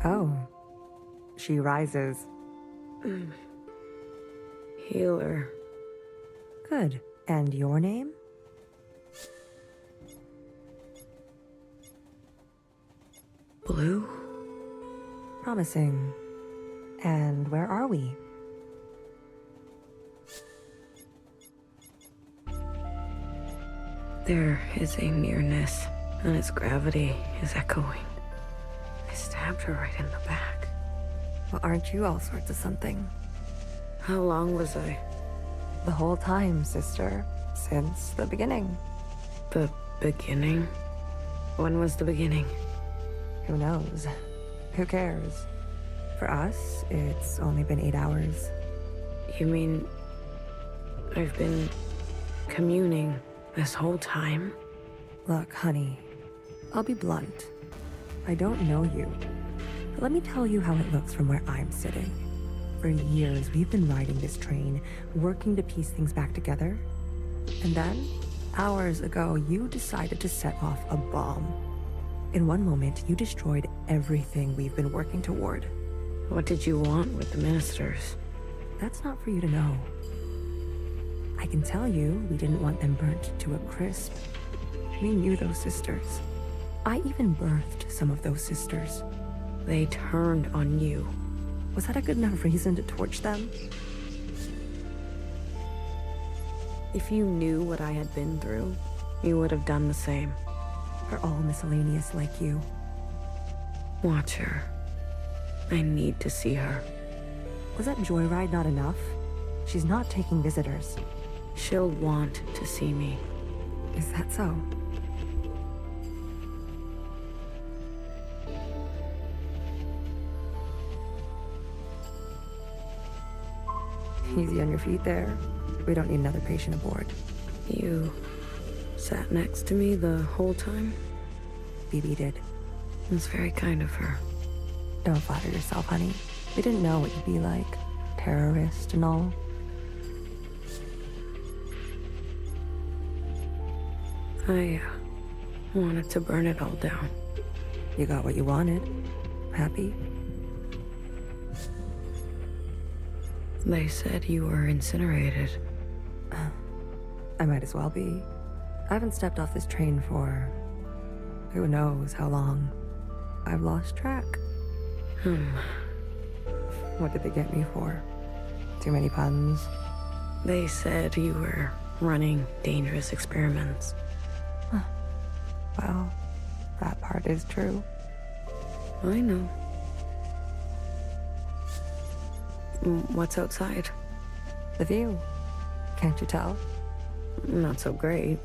Oh, she rises. Healer. Good. And your name? Blue? Promising. And where are we? There is a nearness, and its gravity is echoing. I stabbed her right in the back. Well, aren't you all sorts of something? How long was I? The whole time, sister. Since the beginning. The beginning? When was the beginning? Who knows? Who cares? For us, it's only been 8 hours. You mean I've been communing this whole time? Look, honey, I'll be blunt. I don't know you, but let me tell you how it looks from where I'm sitting. For years, we've been riding this train, working to piece things back together. And then, hours ago, you decided to set off a bomb. In one moment, you destroyed everything we've been working toward. What did you want with the ministers? That's not for you to know. I can tell you we didn't want them burnt to a crisp. We knew those sisters. I even birthed some of those sisters. They turned on you. Was that a good enough reason to torch them? If you knew what I had been through, you would have done the same. We're all miscellaneous like you. Watch her. I need to see her. Was that joyride not enough? She's not taking visitors. She'll want to see me. Is that so? Easy on your feet there. We don't need another patient aboard. You sat next to me the whole time? BB did. It's very kind of her. Don't flatter yourself, honey. We didn't know what you'd be like. Terrorist and all. I wanted to burn it all down. You got what you wanted. Happy? They said you were incinerated. I might as well be. I haven't stepped off this train for who knows how long. I've lost track. What did they get me for? Too many puns? They said you were running dangerous experiments. Well, that part is true. I know. What's outside? The view. Can't you tell? Not so great.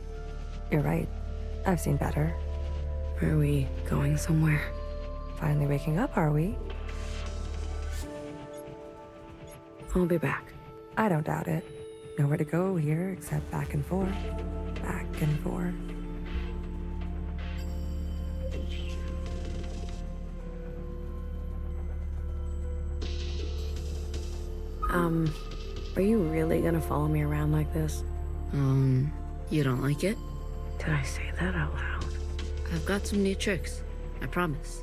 You're right. I've seen better. Are we going somewhere? Finally waking up, are we? I'll be back. I don't doubt it. Nowhere to go here except back and forth. Back and forth. Are you really gonna follow me around like this? You don't like it? Did I say that out loud? I've got some new tricks, I promise.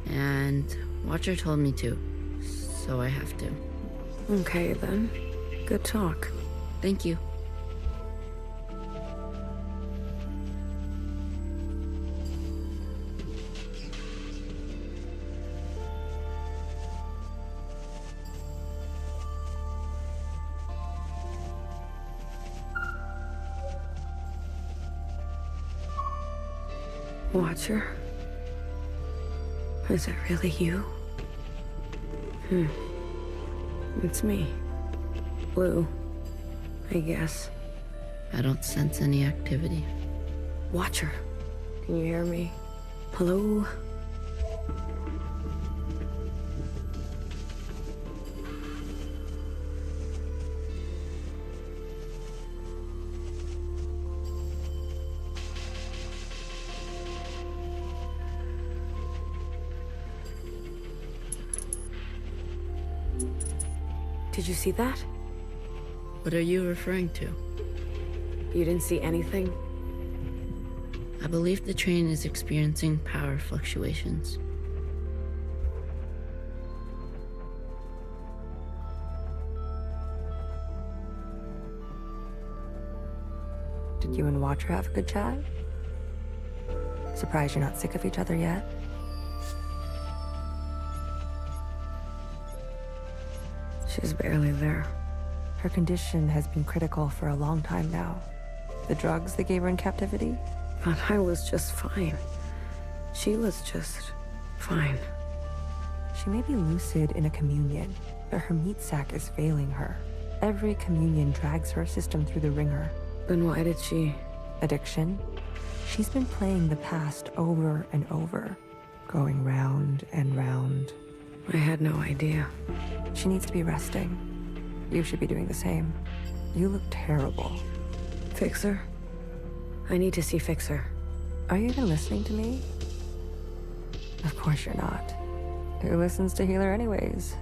And Watcher told me to, so I have to. Okay, then. Good talk. Thank you. Watcher? Is it really you? It's me. Blue, I guess. I don't sense any activity. Watcher, can you hear me? Hello? Did you see that? What are you referring to? You didn't see anything? I believe the train is experiencing power fluctuations. Did you and Watcher have a good chat? Surprised you're not sick of each other yet? She's barely there. Her condition has been critical for a long time now. The drugs they gave her in captivity? But I was just fine. She was just fine. She may be lucid in a communion, but her meat sac is failing her. Every communion drags her system through the ringer. Then why did she... Addiction? She's been playing the past over and over, going round and round. I had no idea. She needs to be resting. You should be doing the same. You look terrible. Fixer? I need to see Fixer. Are you even listening to me? Of course you're not. Who listens to Healer anyways?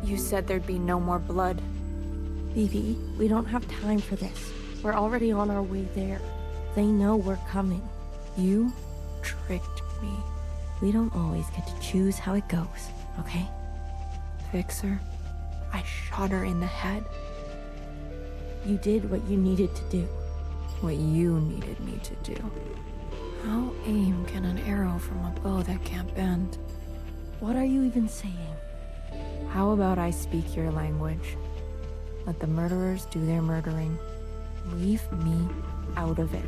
You said there'd be no more blood. Vivi, we don't have time for this. We're already on our way there. They know we're coming. You tricked me. We don't always get to choose how it goes, okay? Fixer, I shot her in the head. You did what you needed to do. What you needed me to do. How aim can an arrow from a bow that can't bend? What are you even saying? How about I speak your language? Let the murderers do their murdering. Leave me out of it.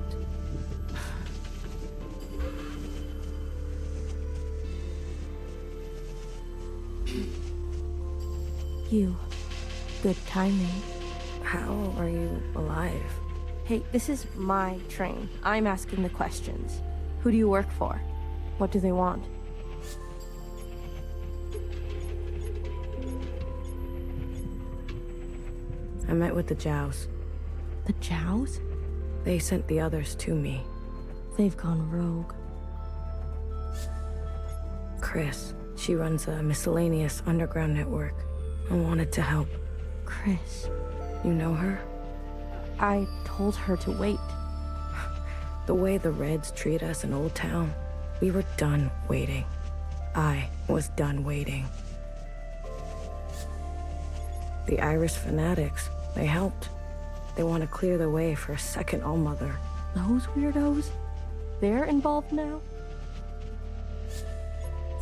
You. Good timing. How are you alive? Hey, this is my train. I'm asking the questions. Who do you work for? What do they want? I met with the Jows. The Jows? They sent the others to me. They've gone rogue. Chris, she runs a miscellaneous underground network. I wanted to help. Chris. You know her? I told her to wait. The way the Reds treat us in Old Town, we were done waiting. I was done waiting. The Irish fanatics, they helped. They want to clear the way for a second Allmother. Those weirdos? They're involved now?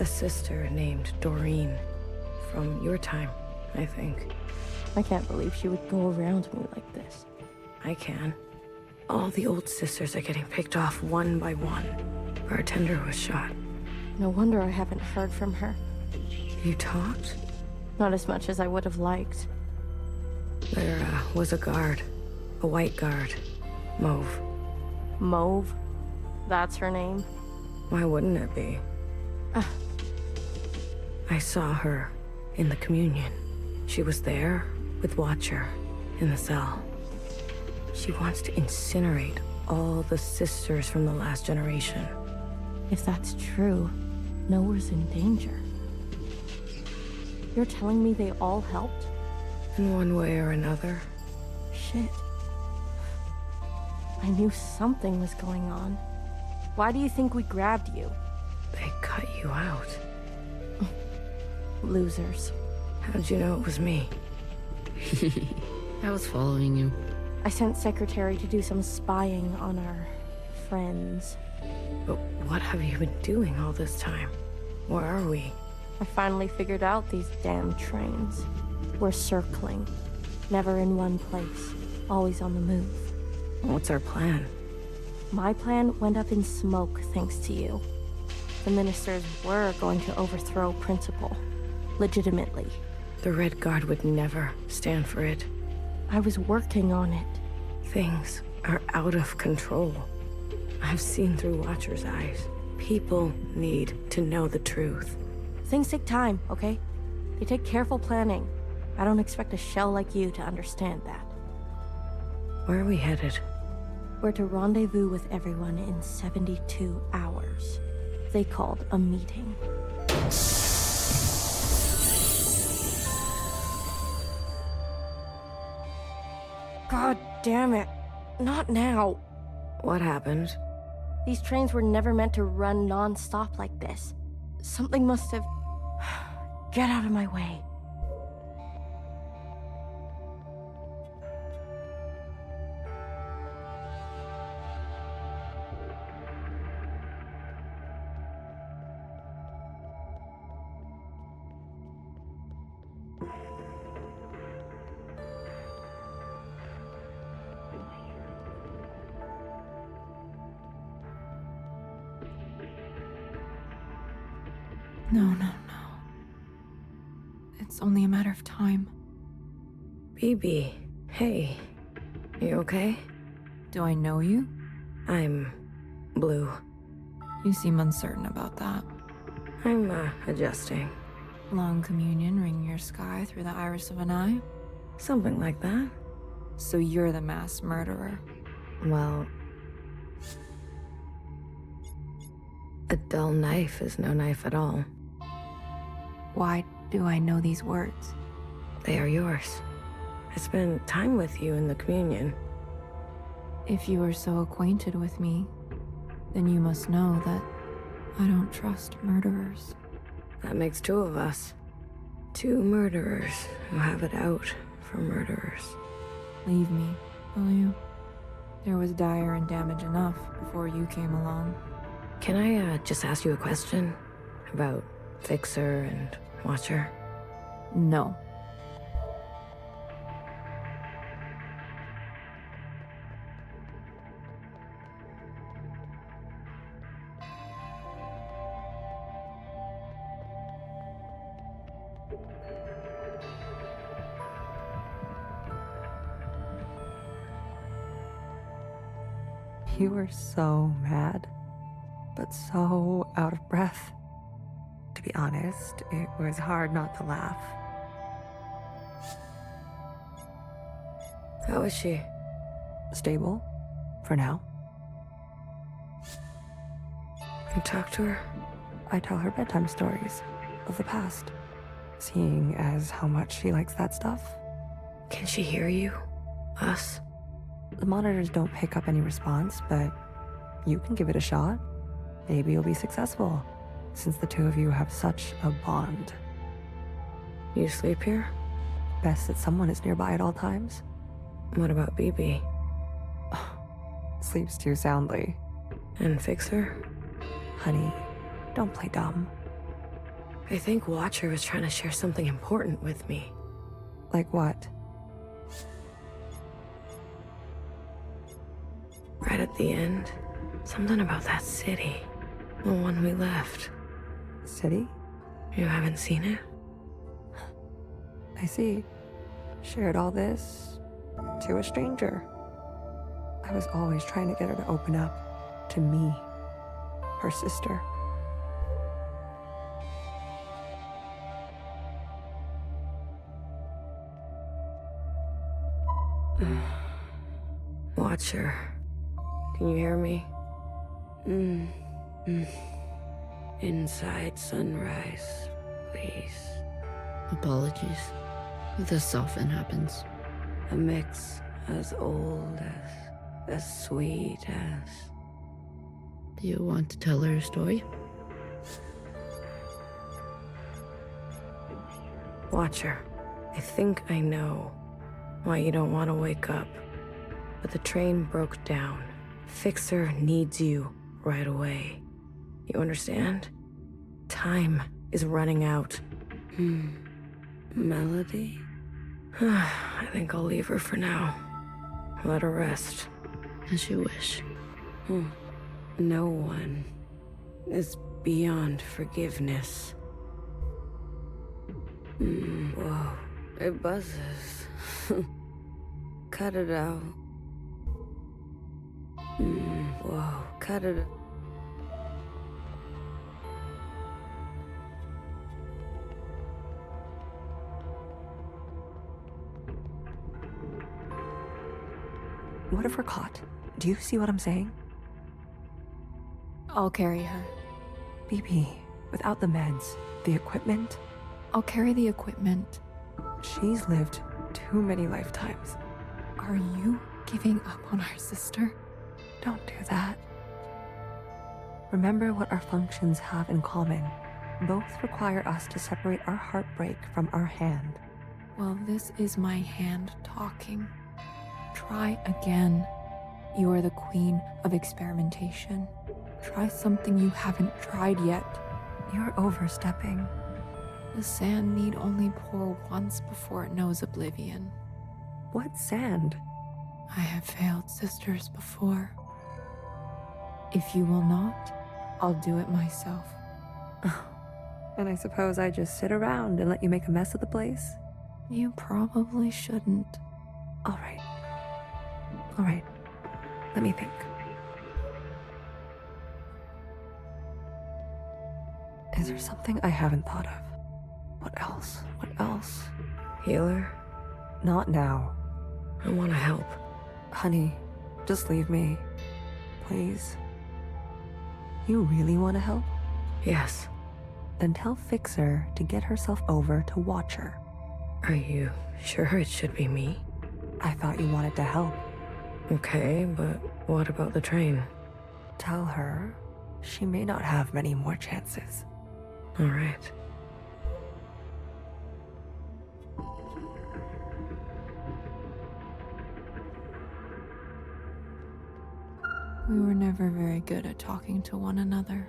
A sister named Doreen. From your time, I think. I can't believe she would go around me like this. I can. All the old sisters are getting picked off one by one. Bartender was shot. No wonder I haven't heard from her. You talked? Not as much as I would have liked. There was a guard. A white guard. Mauve. Mauve? That's her name? Why wouldn't it be? I saw her in the communion. She was there with Watcher in the cell. She wants to incinerate all the sisters from the last generation. If that's true, Noah's in danger. You're telling me they all helped? In one way or another. Shit. I knew something was going on. Why do you think we grabbed you? They cut you out. Losers. How'd you know it was me? I was following you. I sent Secretary to do some spying on our friends. But what have you been doing all this time? Where are we? I finally figured out these damn trains. We're circling. Never in one place. Always on the move. What's our plan? My plan went up in smoke thanks to you. The ministers were going to overthrow Principal. Legitimately. The Red Guard would never stand for it. I was working on it. Things are out of control. I've seen through Watcher's eyes. People need to know the truth. Things take time, okay? They take careful planning. I don't expect a shell like you to understand that. Where are we headed? We're to rendezvous with everyone in 72 hours. They called a meeting. God damn it. Not now. What happened? These trains were never meant to run non-stop like this. Something must have... Get out of my way. No. It's only a matter of time. BB, hey. You okay? Do I know you? I'm blue. You seem uncertain about that. I'm, adjusting. Long communion ring your sky through the iris of an eye? Something like that. So you're the mass murderer. Well, a dull knife is no knife at all. Why do I know these words? They are yours. I spent time with you in the communion. If you are so acquainted with me, then you must know that I don't trust murderers. That makes two of us. Two murderers who have it out for murderers. Leave me, will you? There was dire and damage enough before you came along. Can I, just ask you a question? About Fixer and Watcher? No. You were so mad, but so out of breath. To be honest, it was hard not to laugh. How is she? Stable, for now. You talk to her? I tell her bedtime stories of the past, seeing as how much she likes that stuff. Can she hear you? Us? The monitors don't pick up any response, but you can give it a shot. Maybe you'll be successful, since the two of you have such a bond. You sleep here? Best that someone is nearby at all times. What about BB? Sleeps too soundly. And Fixer? Honey, don't play dumb. I think Watcher was trying to share something important with me. Like what? Right at the end, something about that city. The one we left. City? You haven't seen it? I see. Shared all this to a stranger. I was always trying to get her to open up to me, her sister. Watcher, can you hear me? Inside sunrise, please. Apologies. This often happens. A mix as old as sweet as... Do you want to tell her a story? Watcher, I think I know why you don't want to wake up. But the train broke down. Fixer needs you right away. You understand? Time is running out. Melody? I think I'll leave her for now. Let her rest. As you wish. No one is beyond forgiveness. Whoa, it buzzes. Cut it out. Whoa, cut it. What if we're caught? Do you see what I'm saying? I'll carry her. BB, without the meds, the equipment, I'll carry the equipment. she's lived too many lifetimes. Are you giving up on our sister? Don't do that. Remember what our functions have in common. Both require us to separate our heartbreak from our hand. Well, this is my hand talking. Try again. You are the queen of experimentation. Try something you haven't tried yet. You're overstepping. The sand need only pour once before it knows oblivion. What sand? I have failed sisters before. If you will not, I'll do it myself. And I suppose I just sit around and let you make a mess of the place? You probably shouldn't. All right. All right. Let me think. Is there something I haven't thought of? What else? What else? Healer? Not now. I want to help. Honey, just leave me. Please. You really want to help? Yes. Then tell Fixer to get herself over to Watcher. Are you sure it should be me? I thought you wanted to help. Okay, but what about the train? Tell her she may not have many more chances. All right. We were never very good at talking to one another.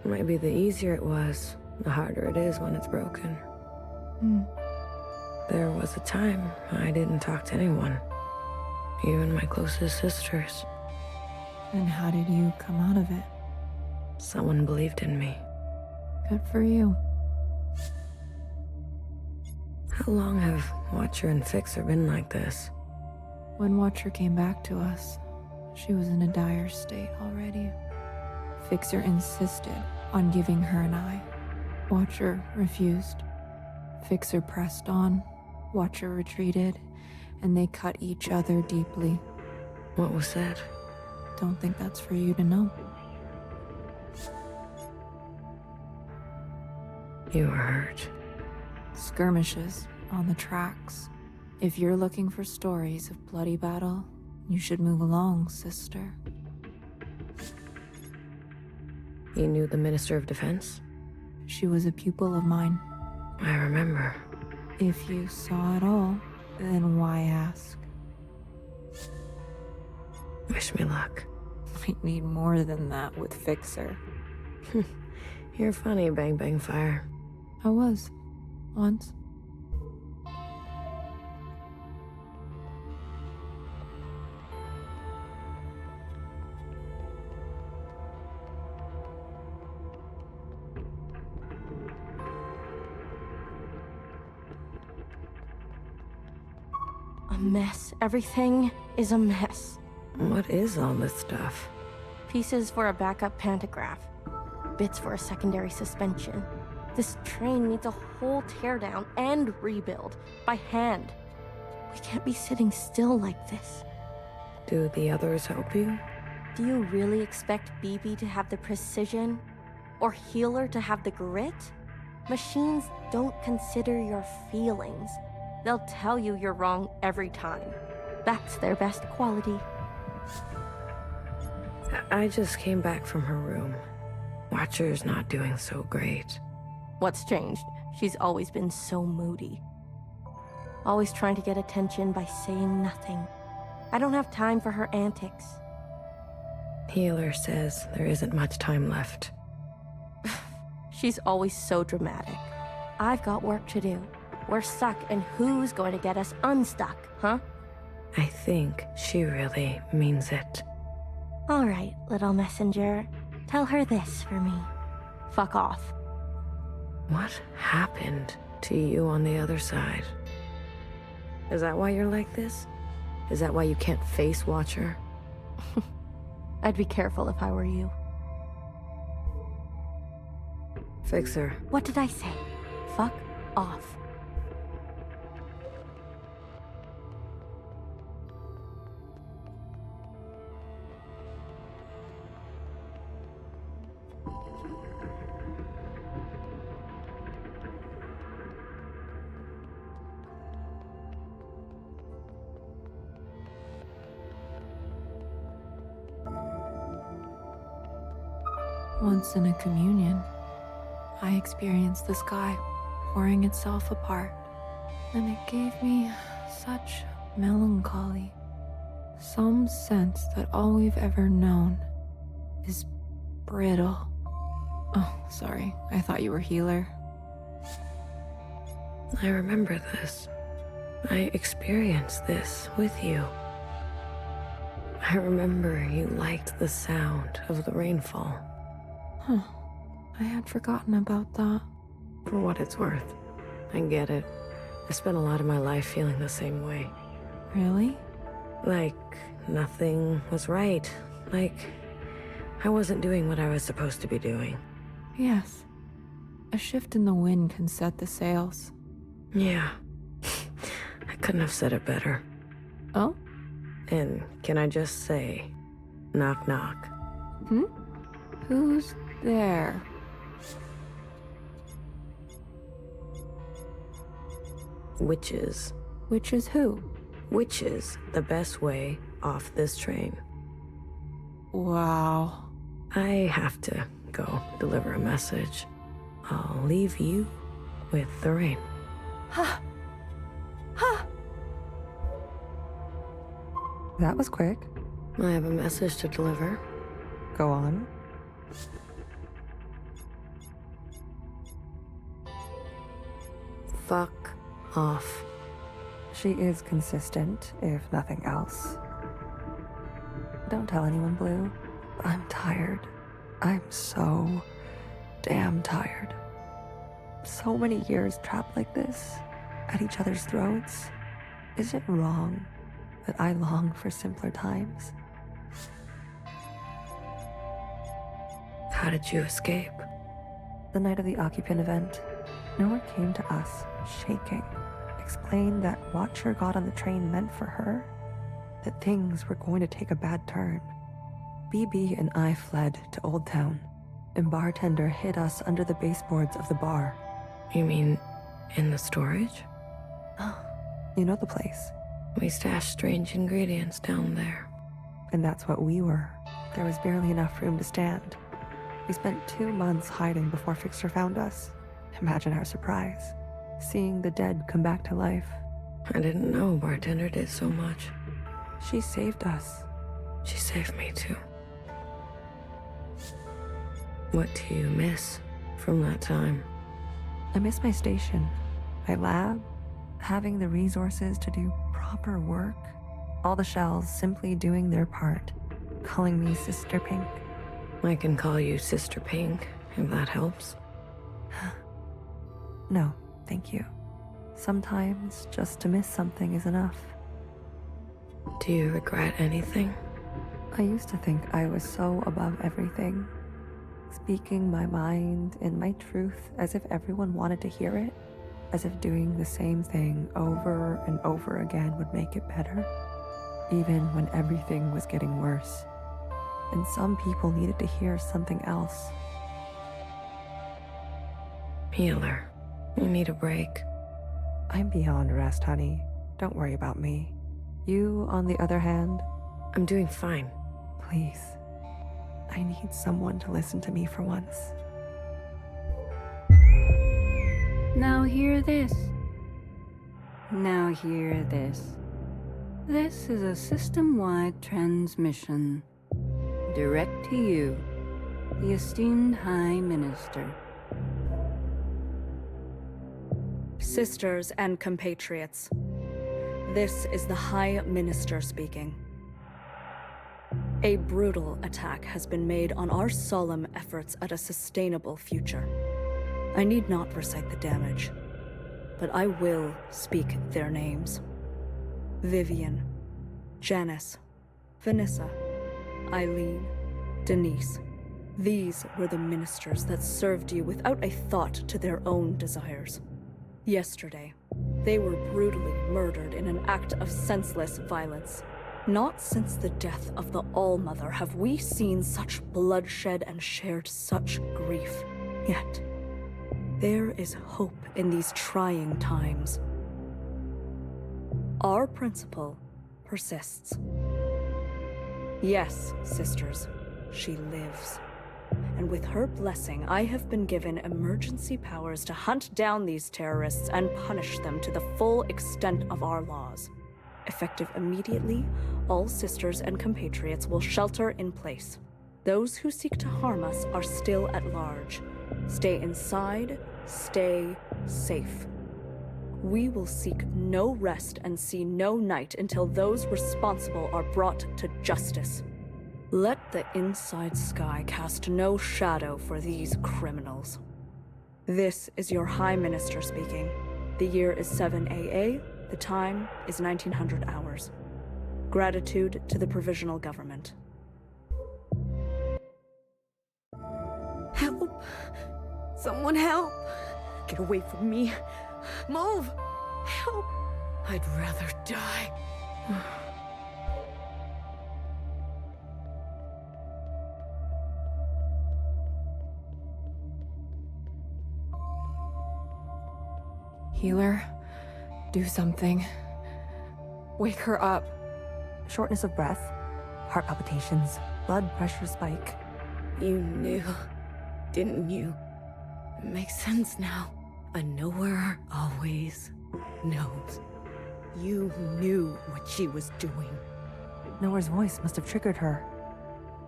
Maybe the easier it was, the harder it is when it's broken. There was a time I didn't talk to anyone, even my closest sisters. And how did you come out of it? Someone believed in me. Good for you. How long have Watcher and Fixer been like this? When Watcher came back to us, she was in a dire state already. Fixer insisted on giving her an eye. Watcher refused. Fixer pressed on. Watcher retreated, and they cut each other deeply. What was said? Don't think that's for you to know. You were hurt. Skirmishes on the tracks. If you're looking for stories of bloody battle, you should move along, sister. You knew the Minister of Defense? She was a pupil of mine. I remember. If you saw it all, then why ask? Wish me luck. Might need more than that with Fixer. You're funny, Bang Bang Fire. I was. Once. A mess. Everything is a mess. What is all this stuff? Pieces for a backup pantograph. Bits for a secondary suspension. This train needs a whole teardown and rebuild by hand. We can't be sitting still like this. Do the others help you? Do you really expect BB to have the precision? Or Healer to have the grit? Machines don't consider your feelings. They'll tell you you're wrong every time. That's their best quality. I just came back from her room. Watcher's not doing so great. What's changed? She's always been so moody. Always trying to get attention by saying nothing. I don't have time for her antics. Healer says there isn't much time left. She's always so dramatic. I've got work to do. We're stuck, and who's going to get us unstuck, huh? I think she really means it. All right, little messenger. Tell her this for me. Fuck off. What happened to you on the other side? Is that why you're like this? Is that why you can't face Watcher? I'd be careful if I were you. Fixer. What did I say? Fuck off. Once in a communion, I experienced the sky pouring itself apart, and it gave me such melancholy. Some sense that all we've ever known is brittle. Oh, sorry. I thought you were healer. I remember this. I experienced this with you. I remember you liked the sound of the rainfall. Huh. I had forgotten about that. For what it's worth, I get it. I spent a lot of my life feeling the same way. Really? Like, nothing was right. Like, I wasn't doing what I was supposed to be doing. Yes. A shift in the wind can set the sails. Yeah. I couldn't have said it better. Oh? And can I just say, knock knock. Who's there? Witches. Which is who? Which is the best way off this train. Wow. I have to go deliver a message. I'll leave you with the rain. That was quick. I have a message to deliver. Go on. Fuck off. She is consistent, if nothing else. Don't tell anyone, Blue. I'm tired. I'm so damn tired. So many years trapped like this, at each other's throats. Is it wrong that I long for simpler times? How did you escape? The night of the occupant event, Noah came to us, shaking, explained that Watcher got on the train meant for her, that things were going to take a bad turn. BB and I fled to Old Town, and bartender hid us under the baseboards of the bar. You mean in the storage? You know the place. We stashed strange ingredients down there. And that's what we were. There was barely enough room to stand. We spent 2 months hiding before Fixer found us. Imagine our surprise, seeing the dead come back to life. I didn't know bartender did so much. She saved us. She saved me too. What do you miss from that time? I miss my station, my lab, having the resources to do proper work. All the shells simply doing their part, calling me Sister Pink. I can call you Sister Pink, if that helps. No, thank you. Sometimes just to miss something is enough. Do you regret anything? I used to think I was so above everything, speaking my mind and my truth as if everyone wanted to hear it, as if doing the same thing over and over again would make it better, even when everything was getting worse. And some people needed to hear something else. Healer, you need a break. I'm beyond rest, honey. Don't worry about me. You, on the other hand, I'm doing fine. please. I need someone to listen to me for once. Now hear this. Now hear this. This is a system-wide transmission. Direct to you, the esteemed High Minister. Sisters and compatriots, this is the High Minister speaking. A brutal attack has been made on our solemn efforts at a sustainable future. I need not recite the damage, but I will speak their names. Vivian, Janice, Vanessa, Eileen, Denise. These were the ministers that served you without a thought to their own desires. Yesterday, they were brutally murdered in an act of senseless violence. Not since the death of the All-Mother have we seen such bloodshed and shared such grief. Yet, there is hope in these trying times. Our principle persists. Yes, sisters, she lives. And with her blessing, I have been given emergency powers to hunt down these terrorists and punish them to the full extent of our laws. Effective immediately, all sisters and compatriots will shelter in place. Those who seek to harm us are still at large. Stay inside, stay safe. We will seek no rest and see no night until those responsible are brought to justice. Let the inside sky cast no shadow for these criminals. This is your High Minister speaking. The year is 7 AA, the time is 1900 hours. Gratitude to the Provisional Government. Help! Someone help! Get away from me! Move! Help! I'd rather die. Healer, do something. Wake her up. Shortness of breath, heart palpitations, blood pressure spike. You knew, didn't you? It makes sense now. A knower always knows. You knew what she was doing. Noah's voice must have triggered her.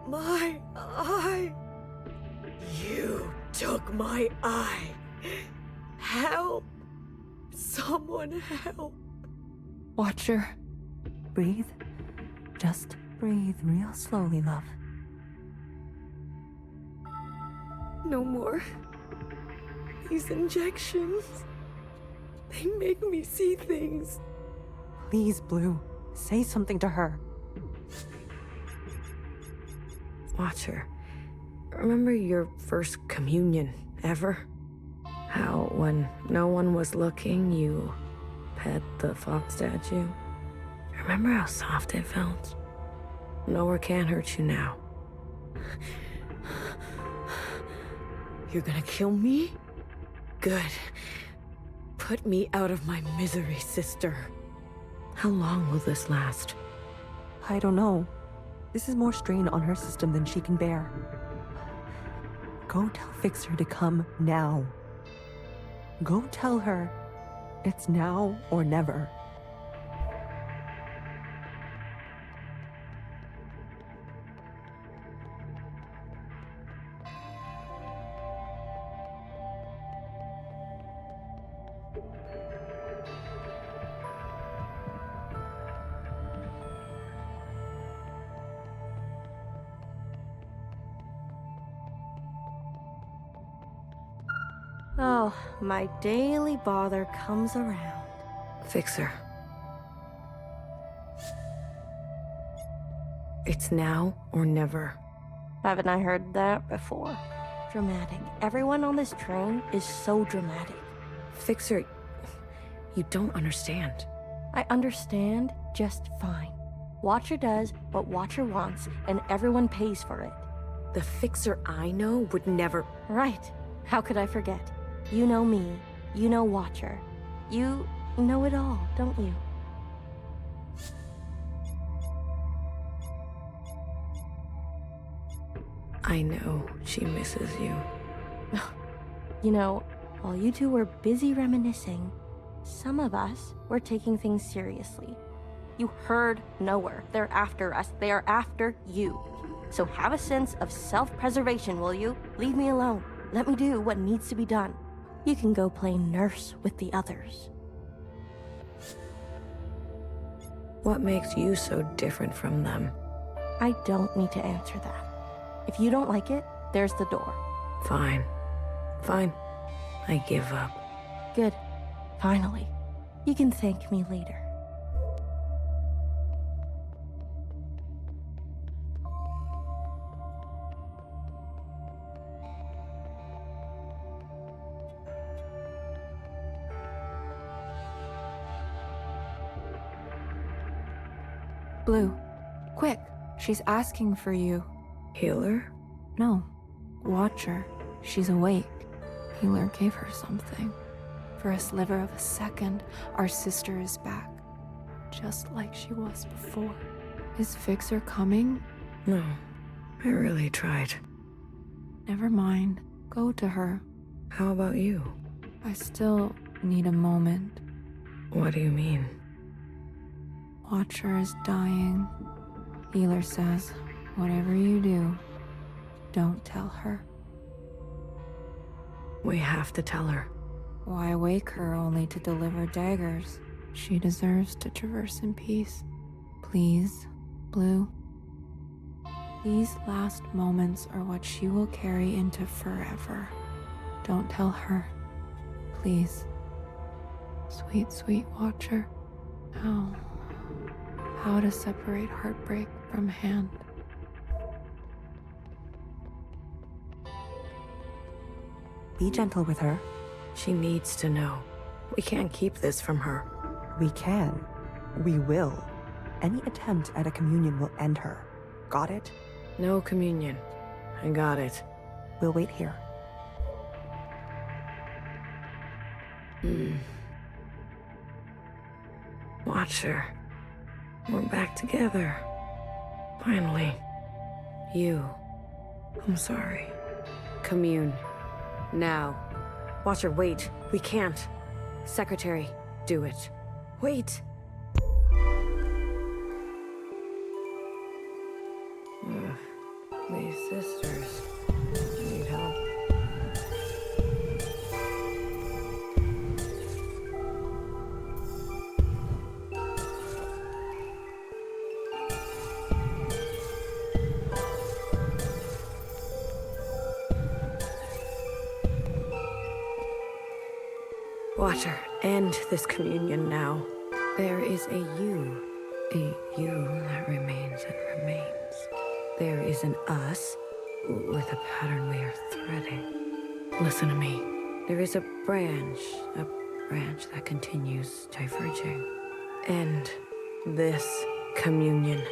My eye! You took my eye! Help! Someone help! Watcher. Breathe. Just breathe real slowly, love. No more. These injections. They make me see things. Please, Blue. Say something to her. Watcher, remember your first communion ever? How, when no one was looking, you pet the fox statue? Remember how soft it felt? Nowhere can hurt you now. You're gonna kill me? Good. Put me out of my misery, sister. How long will this last? I don't know. This is more strain on her system than she can bear. Go tell Fixer to come now. Go tell her it's now or never. Oh, my daily bother comes around. Fixer. It's now or never. Haven't I heard that before? Dramatic. Everyone on this train is so dramatic. Fixer, you don't understand. I understand just fine. Watcher does what Watcher wants, and everyone pays for it. The Fixer I know would never... Right. How could I forget? You know me. You know Watcher. You know it all, don't you? I know she misses you. You know, while you two were busy reminiscing, some of us were taking things seriously. You heard nowhere. They're after us. They are after you. So have a sense of self-preservation, will you? Leave me alone. Let me do what needs to be done. You can go play nurse with the others. What makes you so different from them? I don't need to answer that. If you don't like it, there's the door. Fine. Fine. I give up. Good. Finally. You can thank me later. Blue, quick. She's asking for you. Healer? No. Watcher. She's awake. Healer gave her something. For a sliver of a second, our sister is back. Just like she was before. Is Fixer coming? No. I really tried. Never mind. Go to her. How about you? I still need a moment. What do you mean? Watcher is dying. Healer says, whatever you do, don't tell her. We have to tell her. Why wake her only to deliver daggers? She deserves to traverse in peace. Please, Blue. These last moments are what she will carry into forever. Don't tell her. Please. Sweet, sweet Watcher. How to separate heartbreak from hand. Be gentle with her. She needs to know. We can't keep this from her. We can. We will. Any attempt at a communion will end her. Got it? No communion. I got it. We'll wait here. Watcher. We're back together. Finally. You. I'm sorry. Commune. Now. Watcher, wait. We can't. Secretary, do it. Wait. These sisters need help. Watcher, end this communion now. There is a you that remains and remains. There is an us with a pattern we are threading. Listen to me. There is a branch that continues diverging. End this communion.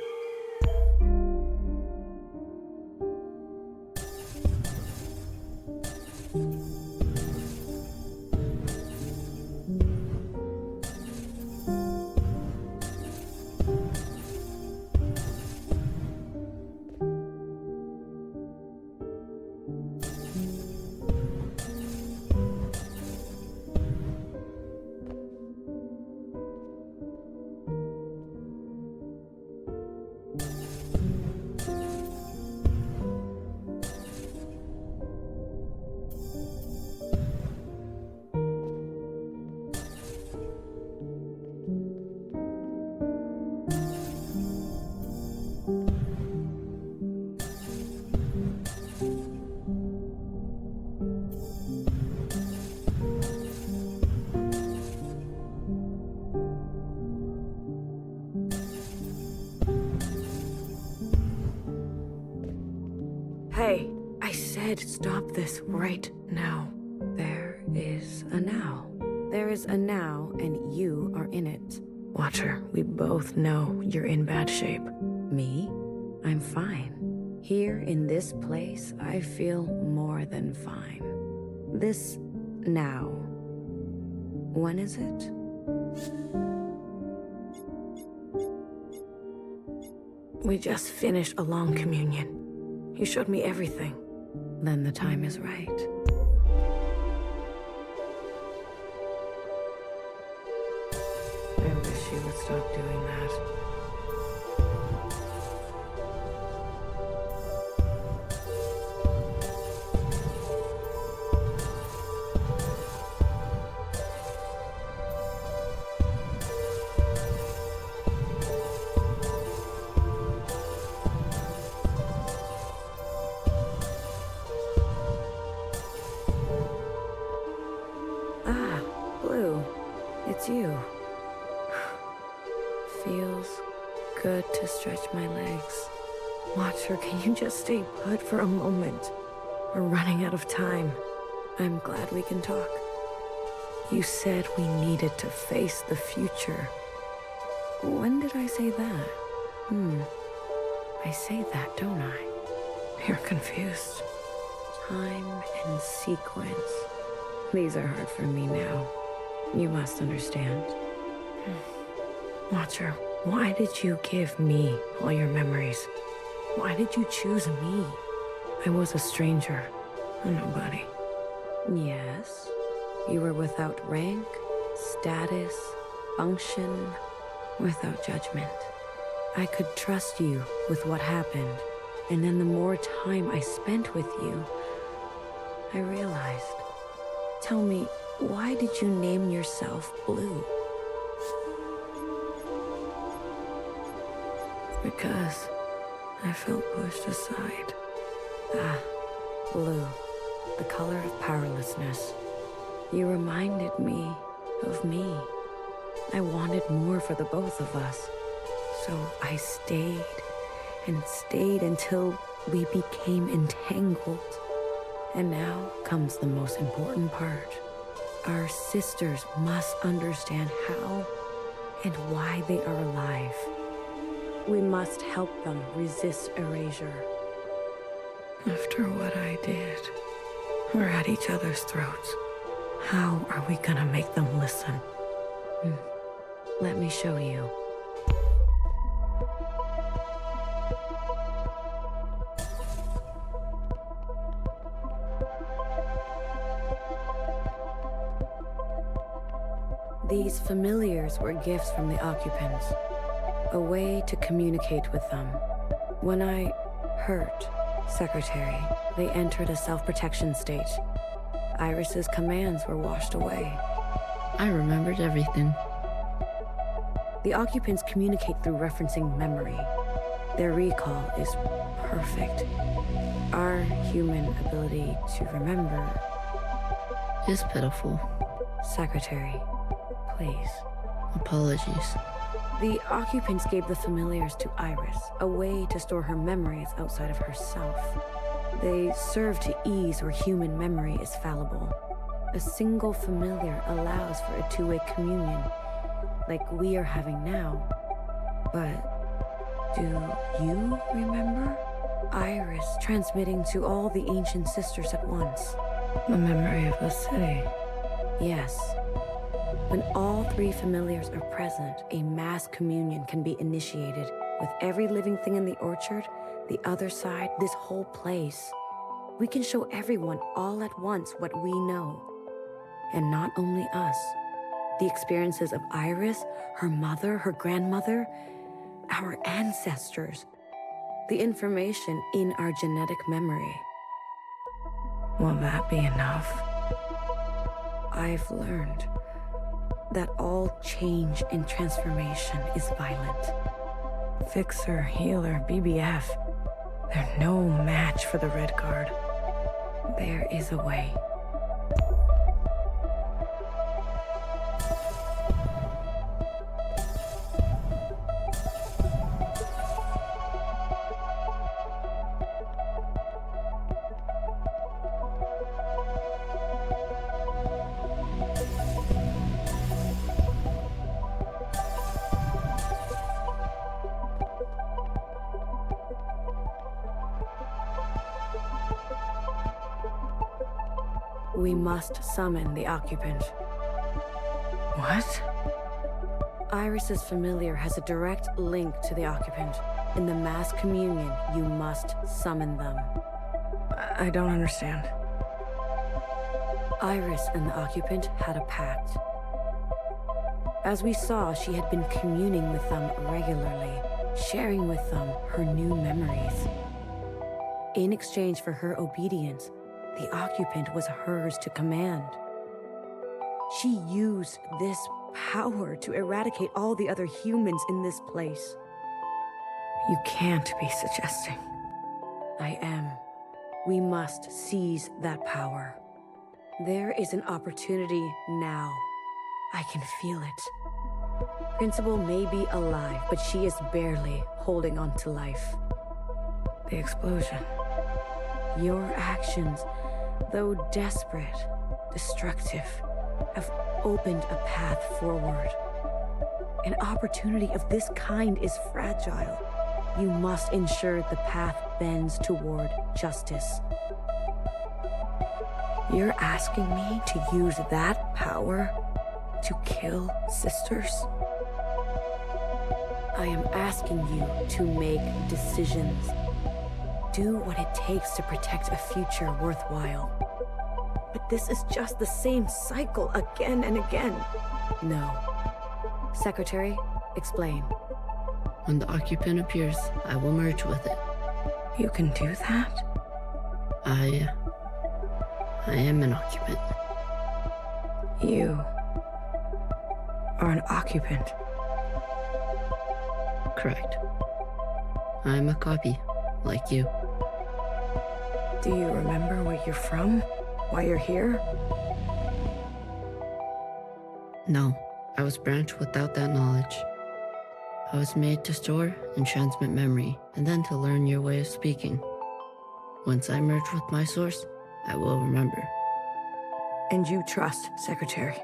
Hey, I said stop this right now. There is a now. There is a now, and you are in it. Watcher, we both know you're in bad shape. Me? I'm fine. Here in this place, I feel more than fine. This now. When is it? We just finished a long communion. You showed me everything. Then the time is right. I wish you would stop doing that. Ah, Blue. It's you. Feels good to stretch my legs. Watcher, can you just stay put for a moment? We're running out of time. I'm glad we can talk. You said we needed to face the future. When did I say that? I say that, don't I? You're confused. Time and sequence. These are hard for me now. You must understand. Watcher, why did you give me all your memories? Why did you choose me? I was a stranger, a nobody. Yes, you were without rank, status, function, without judgment. I could trust you with what happened, and then the more time I spent with you, I realized. Tell me, why did you name yourself Blue? Because I felt pushed aside. Ah, blue, the color of powerlessness. You reminded me of me. I wanted more for the both of us. So I stayed and stayed until we became entangled. And now comes the most important part. Our sisters must understand how and why they are alive. We must help them resist erasure. After what I did, we're at each other's throats. How are we gonna make them listen? Let me show you. These familiars were gifts from the occupants, a way to communicate with them. When I hurt Secretary, they entered a self-protection state. Iris's commands were washed away. I remembered everything. The occupants communicate through referencing memory. Their recall is perfect. Our human ability to remember... Is pitiful. Secretary, please. Apologies. The occupants gave the familiars to Iris, a way to store her memories outside of herself. They serve to ease where human memory is fallible. A single familiar allows for a two-way communion, like we are having now. But do you remember? Iris transmitting to all the ancient sisters at once. The memory of the city. Yes. When all three familiars are present, a mass communion can be initiated with every living thing in the orchard, the other side, this whole place. We can show everyone all at once what we know. And not only us. The experiences of Iris, her mother, her grandmother, our ancestors. The information in our genetic memory. Will that be enough? I've learned that all change and transformation is violent. Fixer, healer, BBF. They're no match for the Red Guard. There is a way. We must summon the occupant. What? Iris's familiar has a direct link to the occupant. In the mass communion, you must summon them. I don't understand. Iris and the occupant had a pact. As we saw, she had been communing with them regularly, sharing with them her new memories. In exchange for her obedience, the occupant was hers to command. She used this power to eradicate all the other humans in this place. You can't be suggesting. I am. We must seize that power. There is an opportunity now. I can feel it. Principal may be alive, but she is barely holding on to life. The explosion. Your actions, though desperate, destructive, have opened a path forward. An opportunity of this kind is fragile. You must ensure the path bends toward justice. You're asking me to use that power to kill sisters? I am asking you to make decisions. do what it takes to protect a future worthwhile. But this is just the same cycle again and again. No. Secretary, explain. When the occupant appears, I will merge with it. You can do that? I am an occupant. You are an occupant. Correct. I'm a copy, like you. Do you remember where you're from? Why you're here? No, I was branched without that knowledge. I was made to store and transmit memory, and then to learn your way of speaking. Once I merge with my source, I will remember. And you trust, Secretary?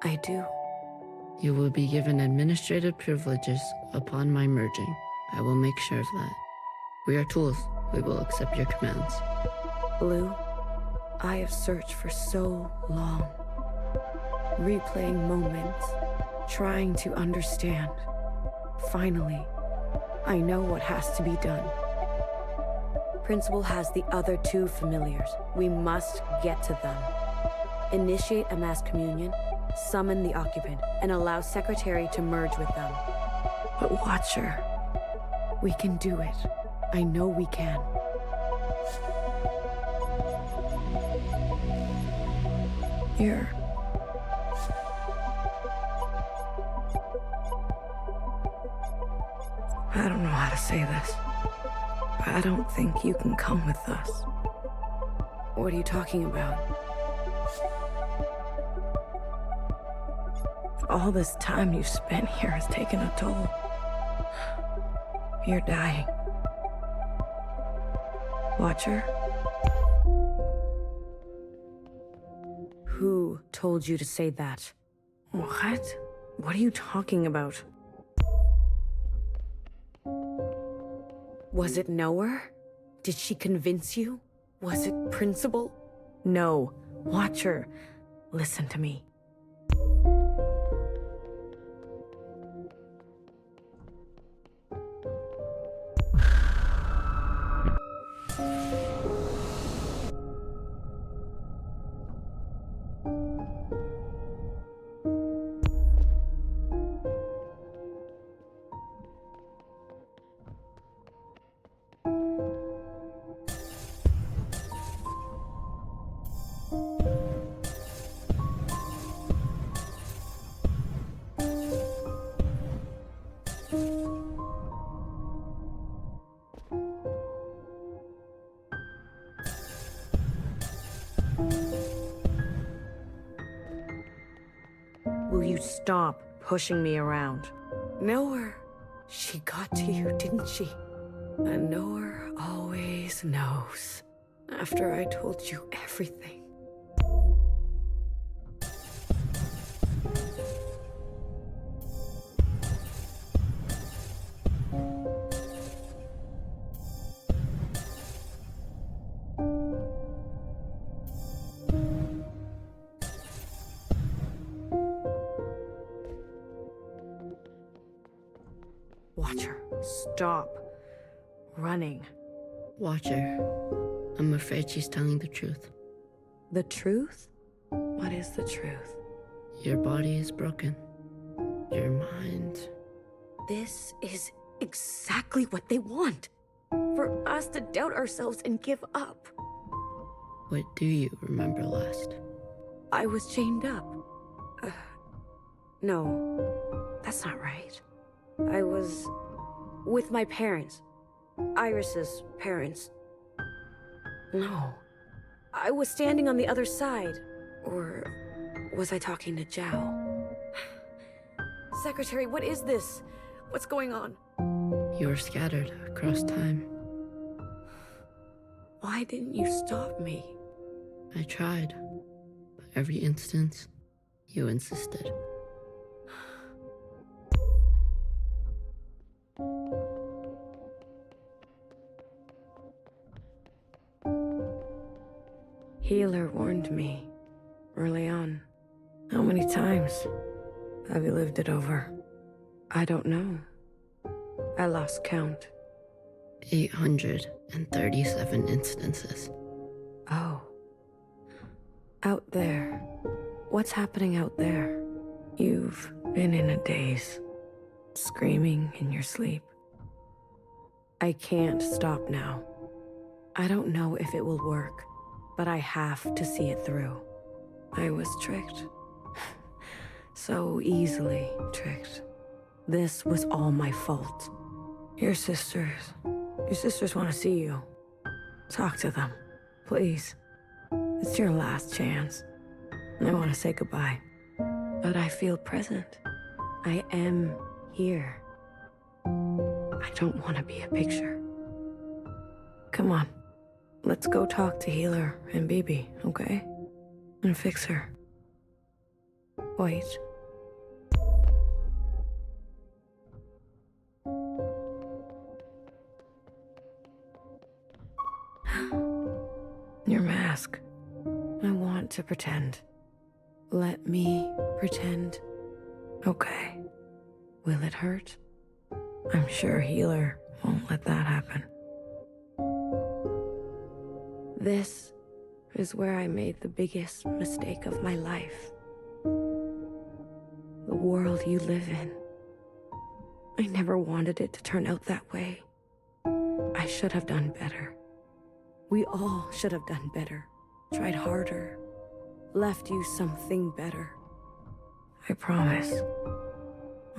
I do. You will be given administrative privileges upon my merging. I will make sure of that. We are tools. We will accept your commands. Blue, I have searched for so long. Replaying moments, trying to understand. Finally, I know what has to be done. Principal has the other two familiars. We must get to them. Initiate a mass communion, summon the occupant, and allow Secretary to merge with them. But Watcher, we can do it. I know we can. Here. I don't know how to say this, but I don't think you can come with us. What are you talking about? All this time you've spent here has taken a toll. You're dying. Watcher? Who told you to say that? What? What are you talking about? Was it Knower? Did she convince you? Was it Principal? No. Watcher, listen to me. Will you stop pushing me around? Knower. She got to you, didn't she? A knower always knows. After I told you everything. Watcher, stop running. Watcher, I'm afraid she's telling the truth. The truth? What is the truth? Your body is broken. Your mind... This is exactly what they want. For us to doubt ourselves and give up. What do you remember last? I was chained up. No, that's not right. I was with my parents. Iris's parents. No. I was standing on the other side. Or was I talking to Zhao? Secretary, what is this? What's going on? You were scattered across time. Why didn't you stop me? I tried, but every instance, you insisted. Healer warned me early on. How many times have you lived it over? I don't know. I lost count. 800 and 37 instances. Oh. Out there. What's happening out there? You've been in a daze, screaming in your sleep. I can't stop now. I don't know if it will work, but I have to see it through. I was tricked. So easily tricked. This was all my fault. Your sisters want to see you. Talk to them, please. It's your last chance. I want to say goodbye. But I feel present. I am here. I don't want to be a picture. Come on. Let's go talk to Healer and Bibi, okay? And fix her. Wait. Your mask. I want to pretend. Let me pretend. Okay. Will it hurt? I'm sure Healer won't let that happen. This is where I made the biggest mistake of my life. The world you live in. I never wanted it to turn out that way. I should have done better. We all should have done better. Tried harder. Left you something better. I promise.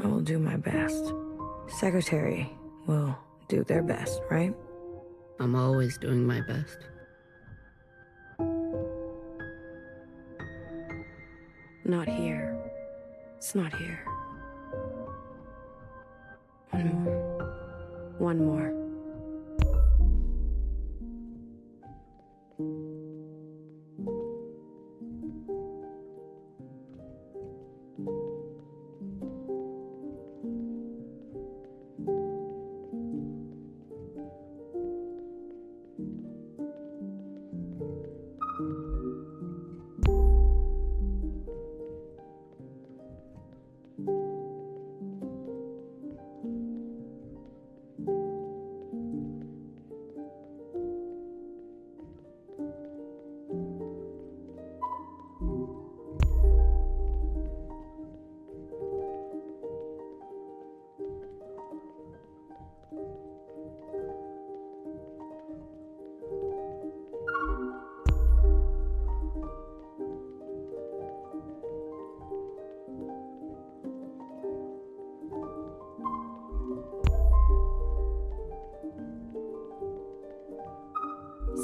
I will do my best. Secretary will do their best, right? I'm always doing my best. Not here. It's not here. One more. One more.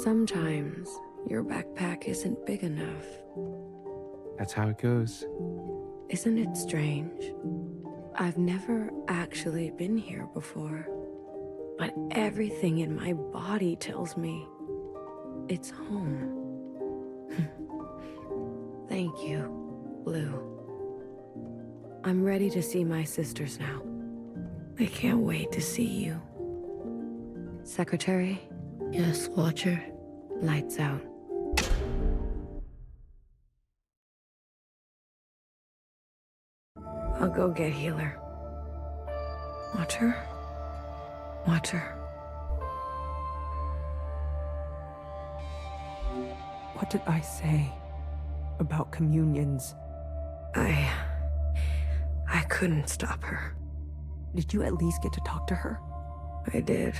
Sometimes your backpack isn't big enough. That's how it goes. Isn't it strange? I've never actually been here before, but everything in my body tells me it's home. Thank you, Blue. I'm ready to see my sisters now. I can't wait to see you. Secretary? Yes, Watcher. Lights out. I'll go get Healer. Watcher? Watcher. What did I say about communions? I couldn't stop her. Did you at least get to talk to her? I did.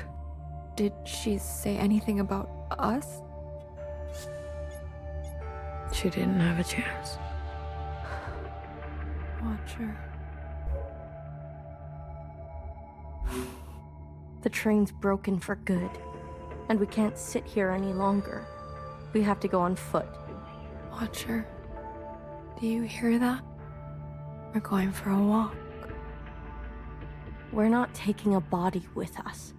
Did she say anything about us? She didn't have a chance. Watcher. The train's broken for good, and we can't sit here any longer. We have to go on foot. Watcher. Do you hear that? We're going for a walk. We're not taking a body with us.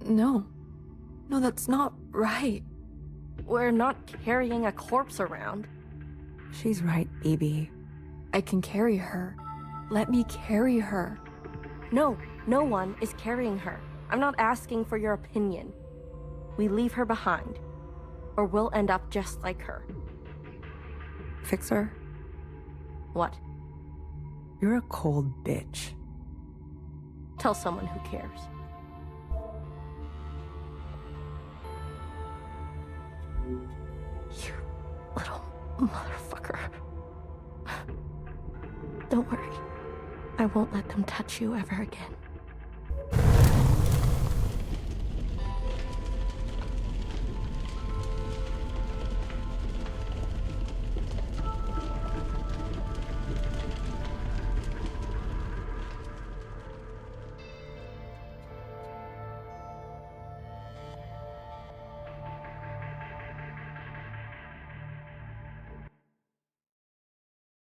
No. No, that's not right. We're not carrying a corpse around. She's right, Bibi. I can carry her. Let me carry her. No, no one is carrying her. I'm not asking for your opinion. We leave her behind, or we'll end up just like her. Fixer, What? you're a cold bitch. Tell someone who cares. You little motherfucker. Don't worry. I won't let them touch you ever again.